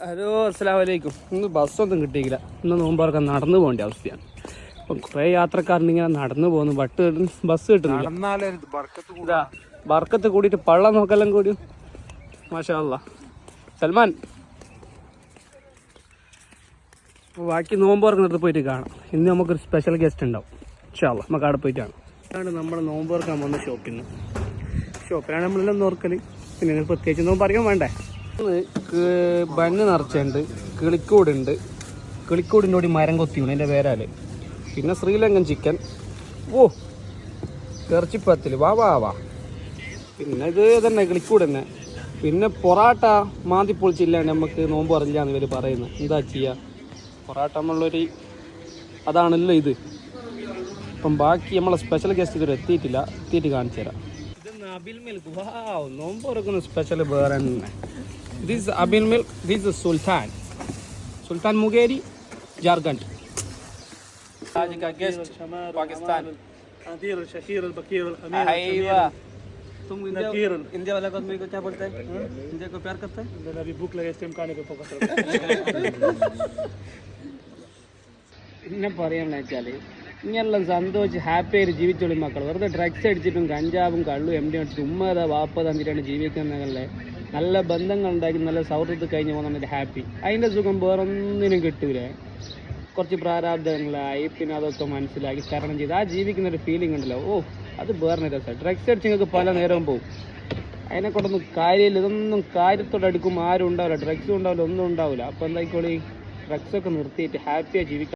Hello, അസ്സലാമു അലൈക്കും. ഇന്ന് ബസ്സൊന്നും കിട്ടിയില്ല. ഇന്ന് നോമ്പറൊക്കെ നടന്നു പോകേണ്ട അവസ്ഥയാണ്. അപ്പം കുറേ യാത്രക്കാരനിങ്ങനെ നടന്നു പോകുന്നു. ബസ് കിട്ടുന്നില്ല. ബർക്കത്ത് കൂടിയിട്ട് പള്ള നോക്കെല്ലാം കൂടി. മാഷാ അല്ലാ. സൽമാൻ, ബാക്കി നോമ്പ് തുറക്കുന്നിടത്ത് പോയിട്ട് കാണാം. ഇന്ന് നമുക്കൊരു സ്പെഷ്യൽ ഗസ്റ്റ് ഉണ്ടാവും. ഇൻഷാ അല്ലാ നമുക്ക് അവിടെ പോയിട്ടാണ്. ഇതാണ് നമ്മൾ നോമ്പ് തുറക്കാൻ പോകുന്ന ഷോപ്പിലാണ് നമ്മളെല്ലാം നോർക്കൽ. പിന്നെ പ്രത്യേകിച്ച് നോമ്പ് അറിയാൻ വേണ്ടേ. ബണ്ണ് നിറച്ചുണ്ട്, കിളിക്കൂടുണ്ട്, കിളിക്കൂടിൻ്റെ കൂടി മരം കൊത്തിയാണ് എൻ്റെ പേരാല്. പിന്നെ ശ്രീലങ്കൻ ചിക്കൻ, ഇറച്ചിപ്പത്തിൽ വാ. പിന്നെ ഇത് തന്നെ കിളിക്കൂട് തന്നെ. പിന്നെ പൊറാട്ട മാന്തിപ്പൊളിച്ചില്ലാണ്ട് നമുക്ക് നോമ്പ് അറിയില്ല എന്ന് ഇവർ പറയുന്നത്. എന്താ ചെയ്യുക, പൊറാട്ട നമ്മളൊരു അതാണല്ലോ ഇത്. അപ്പം ബാക്കി നമ്മളെ സ്പെഷ്യൽ ഗസ്റ്റ് ഇതുവരെ എത്തിയിട്ട് കാണിച്ചു തരാം. ഇത് അബിൽ മിൽക്ക്. നോമ്പ് തുറക്കുന്ന സ്പെഷ്യൽ വേറെ തന്നെ. This is Abil Milk. This is Sultan Mugheri, Jharkhand. आज का गेस्ट पाकिस्तान. नदीर शकीर बकीर अमीर. अय्वा. तुम इंडिया वाला को मेरे को क्या बोलता है? इंडिया को प्यार करता है? मैंने अभी भूख लगे स्टेम खाने पे फोकस പിന്നെ പറയാമെന്ന് വെച്ചാൽ ഇങ്ങനെയുള്ള സന്തോഷിച്ച് ഹാപ്പി ആയിട്ട് ജീവിച്ചോളി മക്കൾ. വെറുതെ ഡ്രഗ്സ് അടിച്ചിട്ടും കഞ്ചാവും കള്ളും MD അടിച്ചിട്ടും ഉമ്മതാ വാപ്പ തന്നിട്ടാണ് ജീവിക്കുന്നതല്ലേ. നല്ല ബന്ധങ്ങൾ ഉണ്ടാക്കി നല്ല സൗഹൃദത്തിൽ കഴിഞ്ഞ് പോകുന്ന ഹാപ്പി. അതിൻ്റെ സുഖം വേറൊന്നിനും കിട്ടൂല. കുറച്ച് പ്രാരാബ്ദങ്ങളായി പിന്നെ അതൊക്കെ മനസ്സിലാക്കി തരണം ചെയ്ത് ആ ജീവിക്കുന്നൊരു ഫീലിംഗ് ഉണ്ടല്ലോ, അത് വേറെ രസമാണ്. ഡ്രഗ്സ് അടിച്ച് നിങ്ങൾക്ക് പല നേരവും പോകും. അതിനെക്കൊണ്ടൊന്നും കാര്യമില്ല. ഇതൊന്നും കാര്യത്തോടെ അടുക്കും ആരും ഉണ്ടാവില്ല. ഡ്രഗ്സും ഉണ്ടാവില്ല, ഒന്നും ഉണ്ടാവില്ല. അപ്പോൾ എന്തായിക്കോളി, ഡ്രഗ്സൊക്കെ നിർത്തിയിട്ട് ഹാപ്പിയായി ജീവിക്കാം.